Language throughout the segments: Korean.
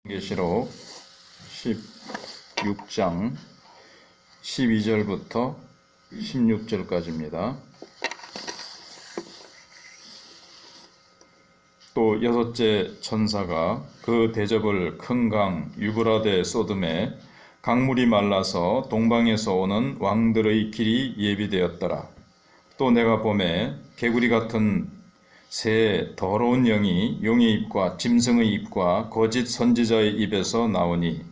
계시록 16장 12절부터 16절까지입니다. 또 여섯째 천사가 그 대접을 큰 강 유브라데 쏟음에 강물이 말라서 동방에서 오는 왕들의 길이 예비되었더라. 또 내가 보매 개구리 같은 새 더러운 영이 용의 입과 짐승의 입과 거짓 선지자의 입에서 나오니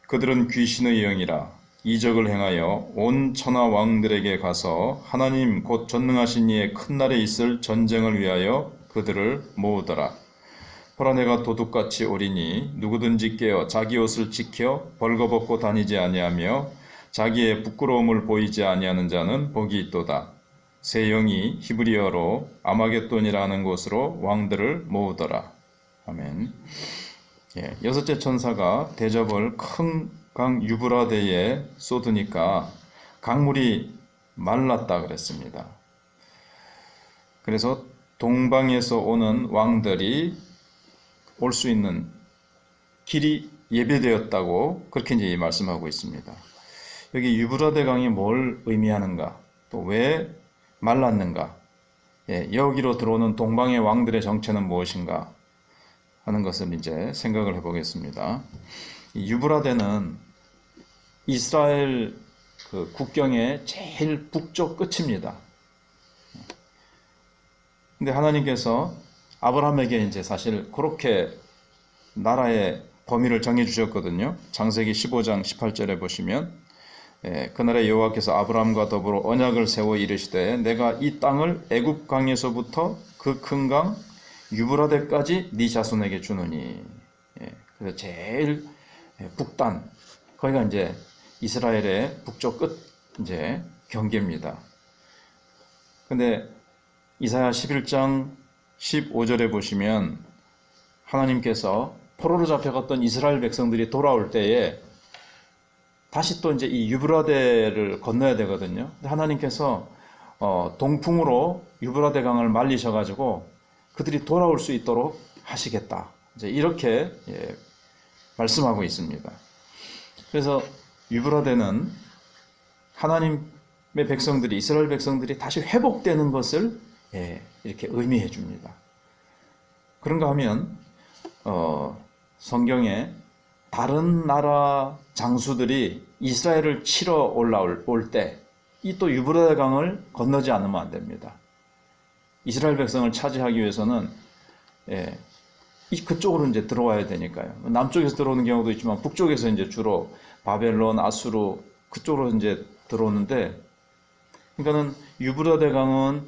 그들은 귀신의 영이라 이적을 행하여 온 천하 왕들에게 가서 하나님 곧 전능하신 이의 큰 날에 있을 전쟁을 위하여 그들을 모으더라. 보라 내가 도둑같이 오리니 누구든지 깨어 자기 옷을 지켜 벌거벗고 다니지 아니하며 자기의 부끄러움을 보이지 아니하는 자는 복이 있도다. 새 영이 히브리어로 아마겟돈이라는 곳으로 왕들을 모으더라. 아멘. 여섯째 천사가 대접을 큰 강 유브라데에 쏟으니까 강물이 말랐다 그랬습니다. 그래서 동방에서 오는 왕들이 올 수 있는 길이 예배되었다고 그렇게 이제 말씀하고 있습니다. 여기 유브라데 강이 뭘 의미하는가? 또 왜 말랐는가? 여기로 들어오는 동방의 왕들의 정체는 무엇인가? 하는 것을 이제 생각을 해보겠습니다. 이 유브라데는 이스라엘 그 국경의 제일 북쪽 끝입니다. 근데 하나님께서 아브라함에게 이제 사실 그렇게 나라의 범위를 정해 주셨거든요. 창세기 15장 18절에 보시면 그날에 여호와께서 아브라함과 더불어 언약을 세워 이르시되 내가 이 땅을 애굽 강에서부터 그 큰 강 유브라데까지 네 자손에게 주노니. 그래서 제일 북단 거기가 이제 이스라엘의 북쪽 끝 이제 경계입니다. 근데 이사야 11장 15절에 보시면 하나님께서 포로로 잡혀갔던 이스라엘 백성들이 돌아올 때에 다시 또 이제 이 유브라데를 건너야 되거든요. 하나님께서 동풍으로 유브라데 강을 말리셔가지고 그들이 돌아올 수 있도록 하시겠다. 이제 이렇게 말씀하고 있습니다. 그래서 유브라데는 하나님의 백성들이 이스라엘 백성들이 다시 회복되는 것을 이렇게 의미해 줍니다. 그런가 하면 성경에 다른 나라 장수들이 이스라엘을 치러 올라올 때 이 또 유브라데 강을 건너지 않으면 안 됩니다. 이스라엘 백성을 차지하기 위해서는 그쪽으로 이제 들어와야 되니까요. 남쪽에서 들어오는 경우도 있지만 북쪽에서 이제 주로 바벨론, 아수르 그쪽으로 이제 들어오는데, 그러니까는 유브라데 강은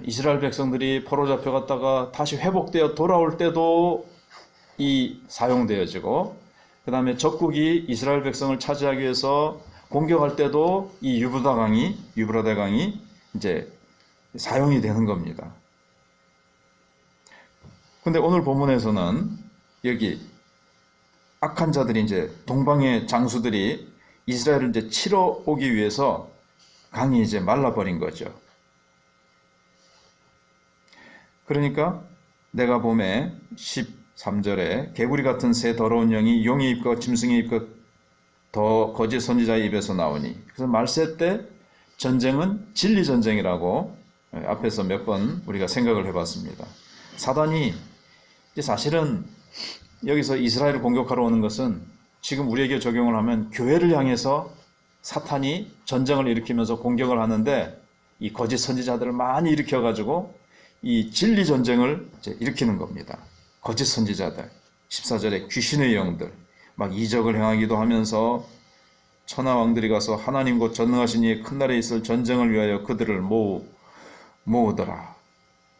이스라엘 백성들이 포로 잡혀갔다가 다시 회복되어 돌아올 때도 사용되어지고, 그 다음에 적국이 이스라엘 백성을 차지하기 위해서 공격할 때도 이 유브라데 강이 이제 사용이 되는 겁니다. 근데 오늘 본문에서는 여기 악한 자들이 이제 동방의 장수들이 이스라엘을 이제 치러 오기 위해서 강이 이제 말라버린 거죠. 그러니까 내가 보매 13절에 개구리 같은 새 더러운 영이 용의 입과 짐승의 입과 더 거짓 선지자의 입에서 나오니. 그래서 말세 때 전쟁은 진리 전쟁이라고 앞에서 몇 번 우리가 생각을 해봤습니다. 사단이 사실은 여기서 이스라엘을 공격하러 오는 것은 지금 우리에게 적용을 하면 교회를 향해서 사탄이 전쟁을 일으키면서 공격을 하는데, 이 거짓 선지자들을 많이 일으켜가지고 이 진리 전쟁을 이제 일으키는 겁니다. 거짓 선지자들, 14절에 귀신의 영들, 막 이적을 행하기도 하면서 천하 왕들이 가서 하나님 곧 전능하신 이의 큰 날에 있을 전쟁을 위하여 그들을 모으더라.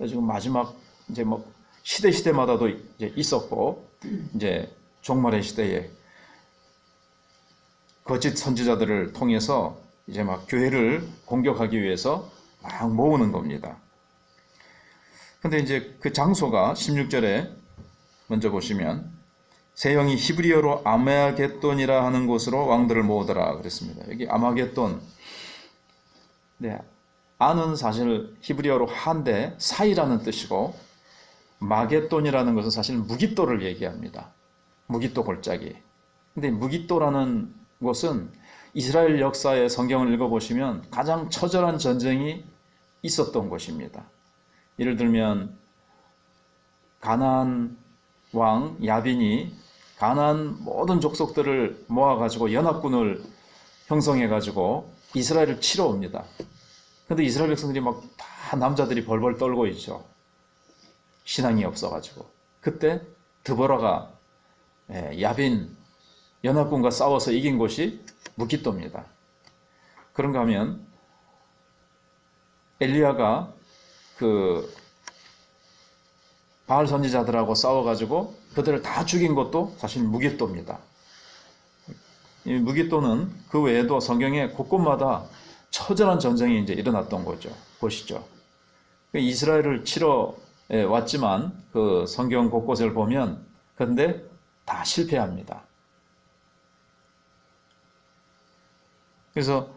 지금 마지막 이제 뭐 시대마다도 이제 있었고, 이제 종말의 시대에 거짓 선지자들을 통해서 이제 막 교회를 공격하기 위해서 막 모으는 겁니다. 근데 이제 그 장소가 16절에 먼저 보시면 새 영이 히브리어로 아마겟돈이라 하는 곳으로 왕들을 모으더라 그랬습니다. 여기 아마겟돈, 아는 사실 히브리어로 한데 사이라는 뜻이고, 마겟돈이라는 것은 사실 무깃돌을 얘기합니다. 무기또 골짜기. 근데 무기또라는 곳은 이스라엘 역사의 성경을 읽어보시면 가장 처절한 전쟁이 있었던 곳입니다. 예를 들면 가나안 왕 야빈이 가나안 모든 족속들을 모아가지고 연합군을 형성해가지고 이스라엘을 치러 옵니다. 근데 이스라엘 백성들이 막 다 남자들이 벌벌 떨고 있죠. 신앙이 없어가지고. 그때 드보라가 야빈 연합군과 싸워서 이긴 곳이 무기또입니다. 그런가 하면 엘리야가 그 바알 선지자들하고 싸워가지고 그들을 다 죽인 것도 사실 무기또입니다. 이 무기또는 그 외에도 성경에 곳곳마다 처절한 전쟁이 이제 일어났던 곳이죠. 이스라엘을 치러 왔지만 그 성경 곳곳을 보면 그런데 다 실패합니다. 그래서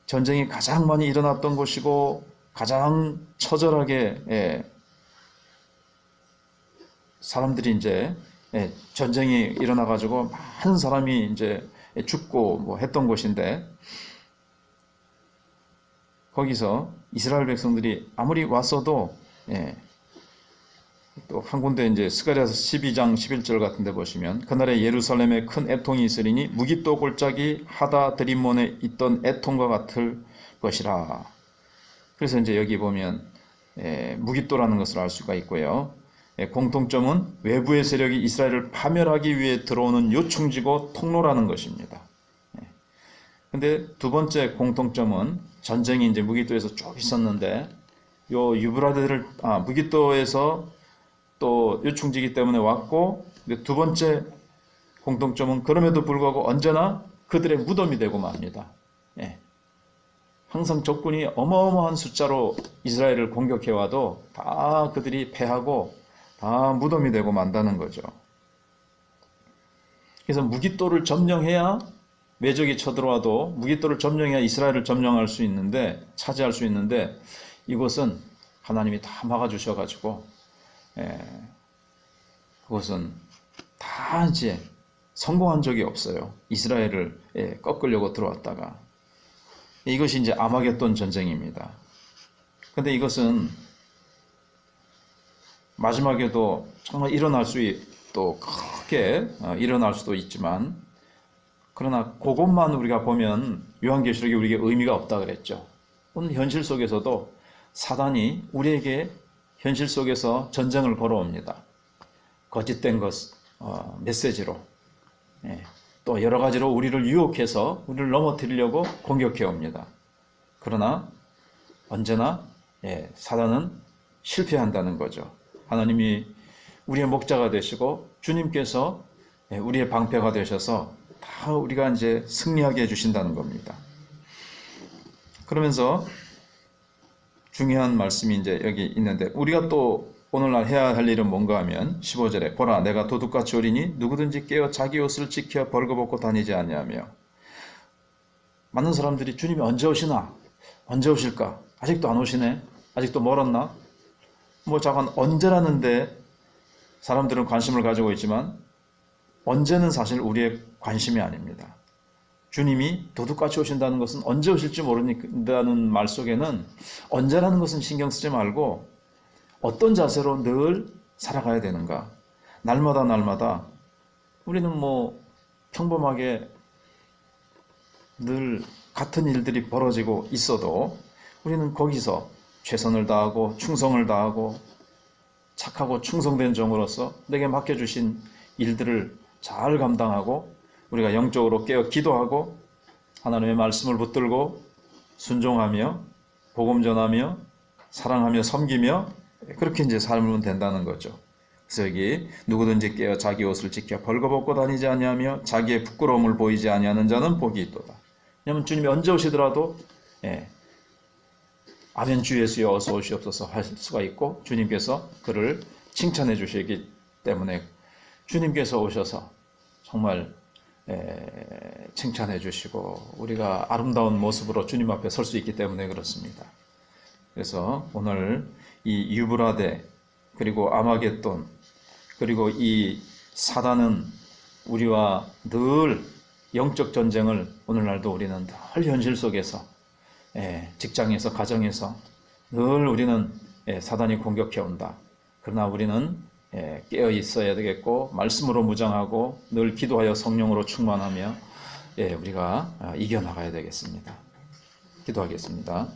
전쟁이 가장 많이 일어났던 곳이고 가장 처절하게 사람들이 이제 전쟁이 일어나가지고 많은 사람이 이제 죽고 뭐 했던 곳인데 거기서 이스라엘 백성들이 아무리 왔어도 또 한 군데 이제 스가랴서 12장 11절 같은 데 보시면 그날에 예루살렘에 큰 애통이 있으리니 무기또 골짜기 하다 드림몬에 있던 애통과 같을 것이라. 그래서 이제 여기 보면 무기또라는 것을 알 수가 있고요. 공통점은 외부의 세력이 이스라엘을 파멸하기 위해 들어오는 요충지고 통로라는 것입니다. 근데 두 번째 공통점은 전쟁이 이제 무기또에서 쭉 있었는데 요 무기또에서 또 요충지기 때문에 왔고 두 번째 공통점은 그럼에도 불구하고 언제나 그들의 무덤이 되고 맙니다. 항상 적군이 어마어마한 숫자로 이스라엘을 공격해와도 다 그들이 패하고 다 무덤이 되고 만다는 거죠. 그래서 무기또를 점령해야 외적이 쳐들어와도 무기또를 점령해야 이스라엘을 점령할 수 있는데 차지할 수 있는데 이곳은 하나님이 다 막아주셔가지고 그것은 다 이제 성공한 적이 없어요. 이스라엘을 꺾으려고 들어왔다가 이것이 이제 아마겟돈 전쟁입니다. 근데 이것은 마지막에도 정말 또 크게 일어날 수도 있지만 그러나 그것만 우리가 보면 요한계시록이 우리에게 의미가 없다 그랬죠. 오늘 현실 속에서도 사단이 우리에게 현실 속에서 전쟁을 걸어옵니다. 거짓된 메시지로 또 여러 가지로 우리를 유혹해서 우리를 넘어뜨리려고 공격해 옵니다. 그러나 언제나 사단은 실패한다는 거죠. 하나님이 우리의 목자가 되시고 주님께서 우리의 방패가 되셔서 다 우리가 이제 승리하게 해주신다는 겁니다. 그러면서 중요한 말씀이 이제 여기 있는데 우리가 또 오늘날 해야 할 일은 뭔가 하면 15절에 보라 내가 도둑같이 오리니 누구든지 깨어 자기 옷을 지켜 벌거벗고 다니지 아니하며 많은 사람들이 주님이 언제 오시나? 언제 오실까? 아직도 안 오시네? 아직도 멀었나? 잠깐 언제라는데 사람들은 관심을 가지고 있지만 언제는 사실 우리의 관심이 아닙니다. 주님이 도둑같이 오신다는 것은 언제 오실지 모른다는 말 속에는 언제라는 것은 신경 쓰지 말고 어떤 자세로 늘 살아가야 되는가. 날마다 우리는 평범하게 늘 같은 일들이 벌어지고 있어도 우리는 거기서 최선을 다하고 충성을 다하고 착하고 충성된 종으로서 내게 맡겨주신 일들을 잘 감당하고 우리가 영적으로 깨어 기도하고 하나님의 말씀을 붙들고 순종하며 복음 전하며 사랑하며 섬기며 그렇게 이제 살면 된다는 거죠. 그래서 여기 누구든지 깨어 자기 옷을 지켜 벌거벗고 다니지 아니하며 자기의 부끄러움을 보이지 아니하는 자는 복이 있도다. 왜냐하면 주님이 언제 오시더라도 아멘 주 예수여 어서 오시옵소서 할 수가 있고 주님께서 그를 칭찬해 주시기 때문에 주님께서 오셔서 정말 칭찬해 주시고 우리가 아름다운 모습으로 주님 앞에 설 수 있기 때문에 그렇습니다. 그래서 오늘 이 유브라데 그리고 아마겟돈, 그리고 이 사단은 우리와 늘 영적 전쟁을 오늘날도 우리는 늘 현실 속에서 직장에서 가정에서 늘 우리는 사단이 공격해 온다. 그러나 우리는 깨어 있어야 되겠고 말씀으로 무장하고 늘 기도하여 성령으로 충만하며 우리가 이겨나가야 되겠습니다. 기도하겠습니다.